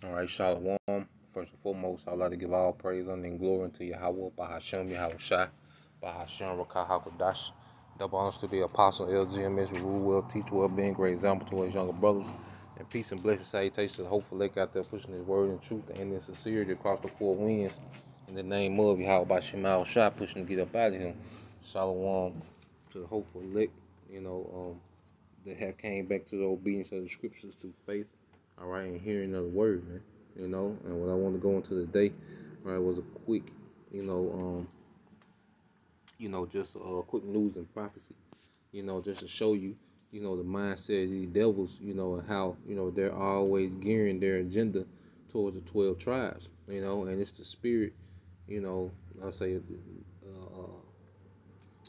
All right, Shalom. First and foremost, I'd like to give all praise, honor, and glory unto Yahweh, Bahashem, Yahushai, Bahashem, Rakah, HaKodash. Double honors to the Apostle LGMS, who rule well, teach well, being great example to his younger brothers. And peace and blessed salutations, hopeful lake out there pushing his word and truth and in sincerity across the four winds. In the name of Yahweh, Bahashem, Yahushai, pushing to get up out of him. Shalom to the hopeful elect, that have came back to the obedience of the scriptures through faith. All right, and hearing of the word, man. And what I want to go into today, right, was a quick, just quick news and prophecy, just to show you, the mindset of these devils, and how, they're always gearing their agenda towards the 12 tribes, and it's the spirit, I'll say,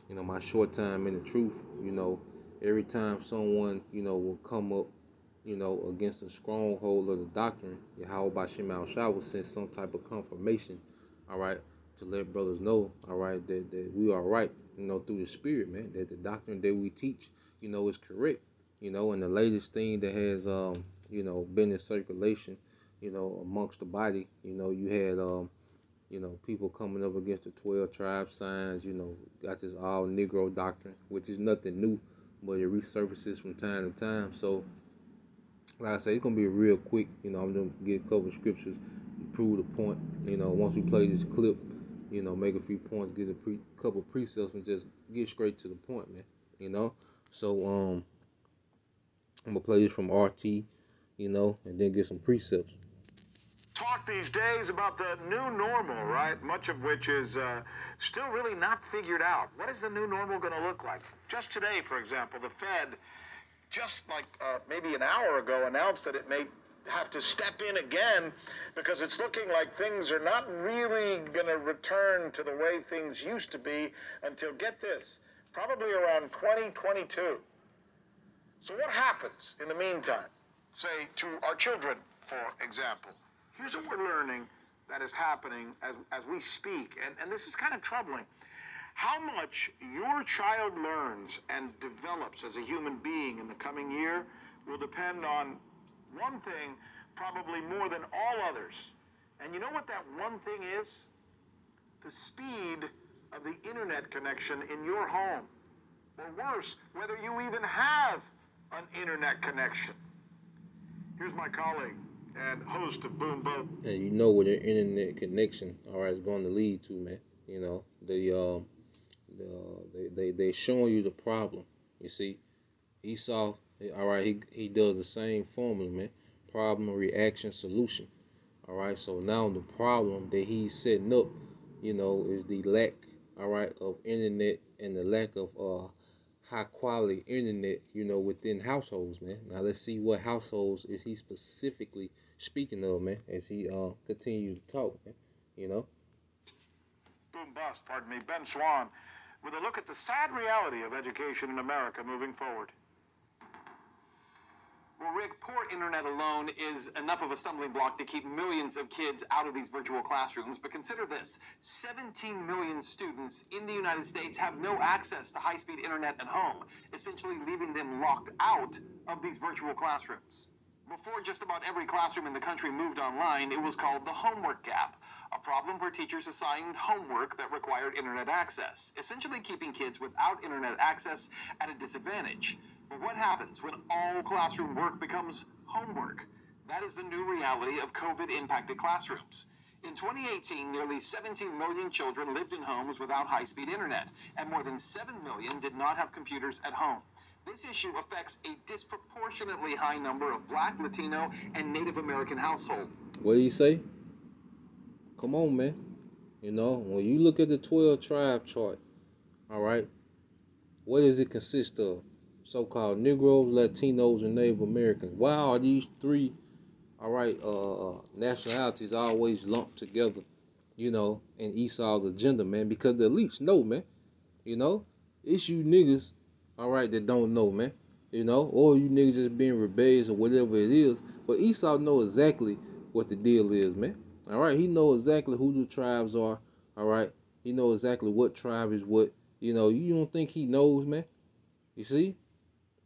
my short time in the truth, every time someone, will come up, against a stronghold of the doctrine, Yahweh Bashem Al-Shah will send some type of confirmation, all right, to let brothers know, all right, that we are right, through the spirit, man, that the doctrine that we teach, is correct, and the latest thing that has, been in circulation, amongst the body, you had, people coming up against the 12 tribe signs, got this all Negro doctrine, which is nothing new, but it resurfaces from time to time. So, like I say, it's going to be a real quick, I'm going to get a couple of scriptures to prove the point. Once we play this clip, make a few points, get a couple of precepts, and just get straight to the point, man. So, I'm going to play this from RT, and then get some precepts. Talk these days about the new normal, right? Much of which is still really not figured out. What is the new normal going to look like? Just today, for example, the Fed, just like maybe an hour ago, announced that it may have to step in again because it's looking like things are not really going to return to the way things used to be until, get this, probably around 2022. So what happens in the meantime? Say to our children, for example. Here's what we're learning that is happening as we speak, and this is kind of troubling. How much your child learns and develops as a human being in the coming year will depend on one thing, probably more than all others. And you know what that one thing is? The speed of the internet connection in your home. Or worse, whether you even have an internet connection. Here's my colleague and host of Boom Boom. And you know what your internet connection, all right, is going to lead to, man. They showing you the problem. You see, Esau, all right, he does the same formula, man. Problem, reaction, solution. All right, so now the problem that he's setting up, is the lack, all right, of internet and the lack of high quality internet, within households, man. Now let's see what households is he specifically speaking of, man, as he continues to talk, man. Boom bust, pardon me, Ben Swan, with a look at the sad reality of education in America moving forward. Well, Rick, poor internet alone is enough of a stumbling block to keep millions of kids out of these virtual classrooms. But consider this, 17 million students in the United States have no access to high-speed internet at home, essentially leaving them locked out of these virtual classrooms. Before just about every classroom in the country moved online, it was called the homework gap, a problem where teachers assigned homework that required internet access, essentially keeping kids without internet access at a disadvantage. But what happens when all classroom work becomes homework? That is the new reality of COVID-impacted classrooms. In 2018, nearly 17 million children lived in homes without high-speed internet, and more than 7 million did not have computers at home. This issue affects a disproportionately high number of Black, Latino, and Native American households. What do you say? Come on, man. When you look at the 12 tribe chart, all right, what does it consist of? So-called Negroes, Latinos, and Native Americans. Why are these three, all right, nationalities always lumped together, in Esau's agenda, man? Because the elites know, man. It's you niggas, all right, that don't know, man. Or you niggas just being rebellious or whatever it is. But Esau knows exactly what the deal is, man. All right, he knows exactly who the tribes are, all right? He knows exactly what tribe is what. You don't think he knows, man? You see?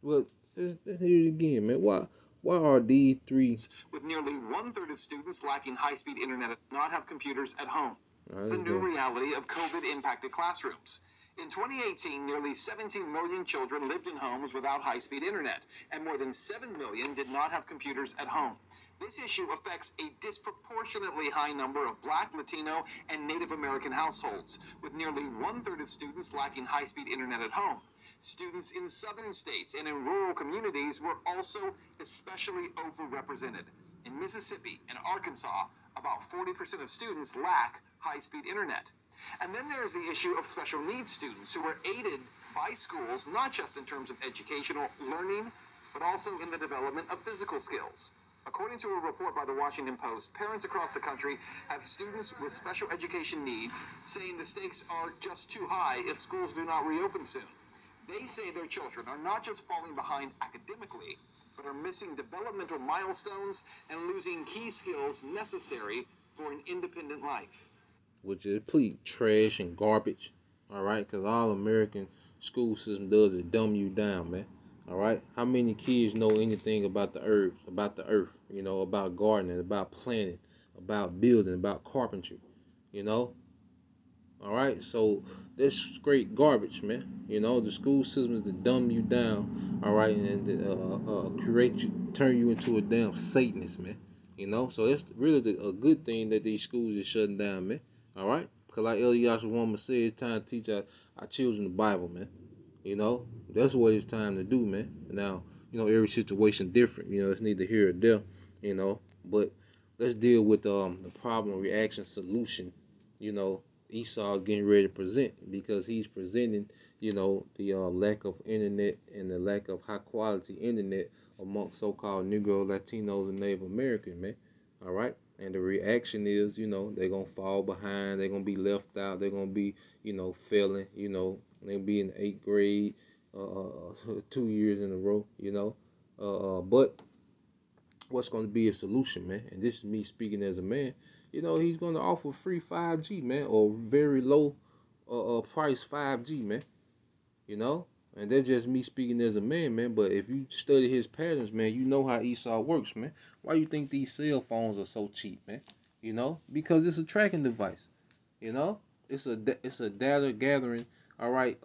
Well, let's hear it again, man. What are these three? With nearly 1/3 of students lacking high-speed internet not have computers at home. Right, The new reality of COVID-impacted classrooms. In 2018, nearly 17 million children lived in homes without high-speed internet, and more than 7 million did not have computers at home. This issue affects a disproportionately high number of Black, Latino, and Native American households, with nearly 1/3 of students lacking high-speed internet at home. Students in southern states and in rural communities were also especially overrepresented. In Mississippi and Arkansas, about 40% of students lack high-speed internet. And then there is the issue of special needs students who are aided by schools, not just in terms of educational learning, but also in the development of physical skills. According to a report by the Washington Post, parents across the country have students with special education needs saying the stakes are just too high if schools do not reopen soon. They say their children are not just falling behind academically, but are missing developmental milestones and losing key skills necessary for an independent life. Which is complete trash and garbage. All right, because all American school system does is dumb you down, man. All right, how many kids know anything about the herbs, about the earth, you know, about gardening, about planting, about building, about carpentry, you know? All right, so that's straight garbage, man. You know, the school system is to dumb you down, all right, and create you, turn you into a damn Satanist, man. You know, so it's really a good thing that these schools are shutting down, man. All right, because like Eliashua Woman said, it's time to teach our children the Bible, man. You know, that's what it's time to do, man. Now, you know, every situation different. You know, it's neither here or there. You know, but let's deal with the problem, reaction, solution. You know, Esau getting ready to present, because he's presenting, you know, the lack of internet and the lack of high quality internet amongst so-called Negro, Latinos, and Native American, man. All right. And the reaction is, you know, they're going to fall behind. They're going to be left out. They're going to be, you know, failing, you know, they'll be in the 8th grade 2 years in a row, you know. But what's going to be a solution, man? And this is me speaking as a man. You know, he's going to offer free 5G, man, or very low price 5G, man. You know, and that's just me speaking as a man, man. But if you study his patterns, man, you know how Esau works, man. Why you think these cell phones are so cheap, man? You know, because it's a tracking device. You know, it's a data gathering, all right,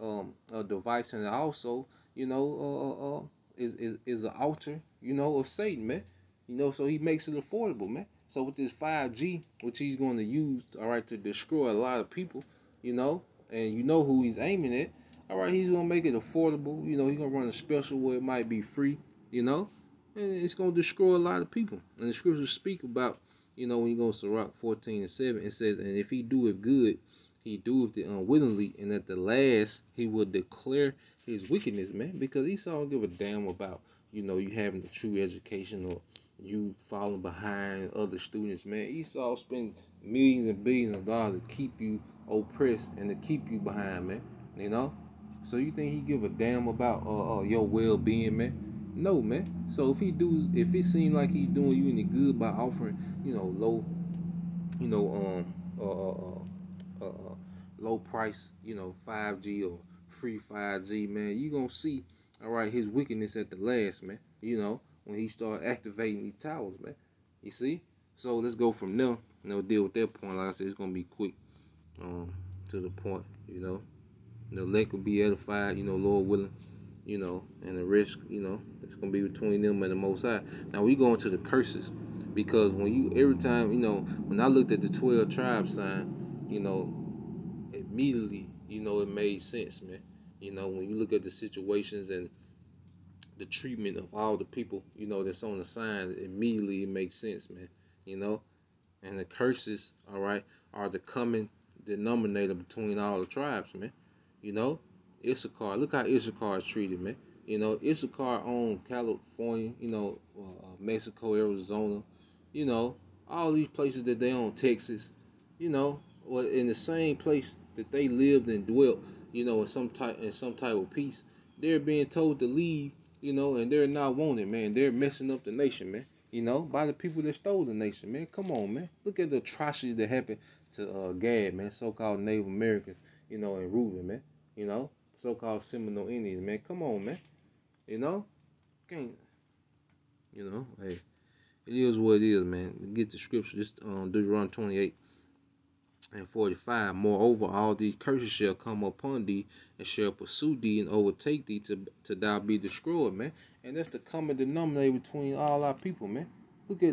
a device, and also, you know, is an altar, you know, of Satan, man. You know, so he makes it affordable, man. So with this 5G, which he's going to use, all right, to destroy a lot of people, you know, and you know who he's aiming at. All right, he's going to make it affordable. You know, he's going to run a special where it might be free, you know. And it's going to destroy a lot of people. And the scriptures speak about, you know, when you go to Sirach 14:7, it says, and if he do it good, he doeth it unwittingly. And at the last, he will declare his wickedness, man. Because Esau don't give a damn about, you know, you having a true education or you falling behind other students, man. Esau spend millions and billions of dollars to keep you oppressed and to keep you behind, man. You know? So you think he give a damn about your well-being, man? No, man. So if it seems like he's doing you any good by offering, you know, low, you know, low price, you know, 5G or free 5G, man, you gonna see, all right, his wickedness at the last, man. You know, when he start activating these towers, man. You see? So let's go from there. You know, deal with that point. Like I said, it's gonna be quick, to the point. You know. The elect will be edified, you know, Lord willing, you know, and the risk, you know, it's going to be between them and the Most High. Now, we go into the curses, because every time, you know, when I looked at the 12 tribe sign, you know, immediately, you know, it made sense, man. You know, when you look at the situations and the treatment of all the people, you know, that's on the sign, immediately it makes sense, man. You know, and the curses, all right, are the common denominator between all the tribes, man. You know, Issachar. Look how Issachar is treated, man. You know, Issachar own California, you know, Mexico, Arizona, you know, all these places that they own, Texas, you know, or in the same place that they lived and dwelt, you know, in some type of peace. They're being told to leave, you know, and they're not wanted, man. They're messing up the nation, man. You know, by the people that stole the nation, man. Come on, man. Look at the atrocity that happened to Gad, man, so-called Native Americans, you know, and Reuben, man. You know, so-called Seminole Indians, man. Come on, man. You know, You know, hey, it is what it is, man. Get the scripture. Just Deuteronomy 28:45. Moreover, all these curses shall come upon thee, and shall pursue thee and overtake thee to thou be destroyed, man. And that's the common denominator between all our people, man. Look at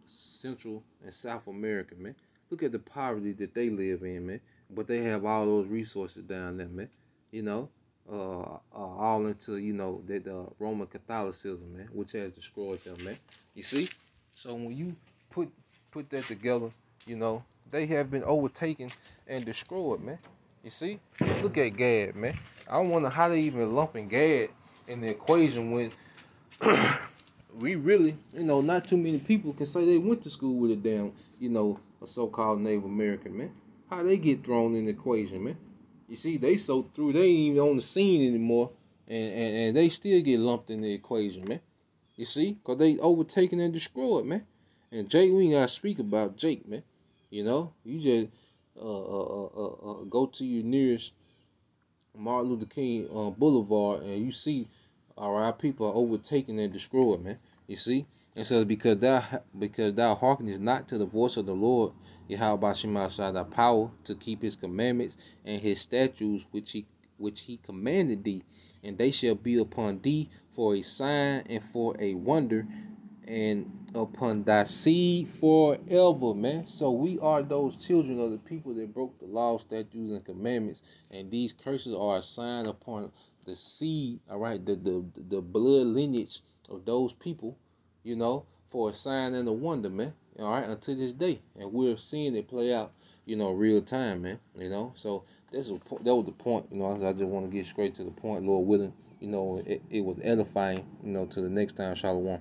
Central and South America, man. Look at the poverty that they live in, man. But they have all those resources down there, man. You know, all into that Roman Catholicism, man, which has destroyed them, man. You see, so when you put that together, they have been overtaken and destroyed, man. You see, look at Gad, man. I wonder how they even lumping Gad in the equation when we really, not too many people can say they went to school with a damn, a so-called Native American, man. How they get thrown in the equation, man? You see, they so through, they ain't even on the scene anymore, and they still get lumped in the equation, man. You see, because they overtaken and destroyed, man. And Jake, we ain't got to speak about Jake, man. You just go to your nearest Martin Luther King Boulevard, and you see our people are overtaken and destroyed, man. You see? And so because thou hearkenest not to the voice of the Lord, Yahweh Shema thy power to keep his commandments and his statutes which he commanded thee, and they shall be upon thee for a sign and for a wonder, and upon thy seed forever, man. So we are those children of the people that broke the law, statutes, and commandments, and these curses are a sign upon the seed, all right, the blood lineage of those people, for a sign and a wonder, man. All right, until this day, and we're seeing it play out, real time, man. So that was the point. I just want to get straight to the point, Lord willing. It was edifying. To the next time, Shalom.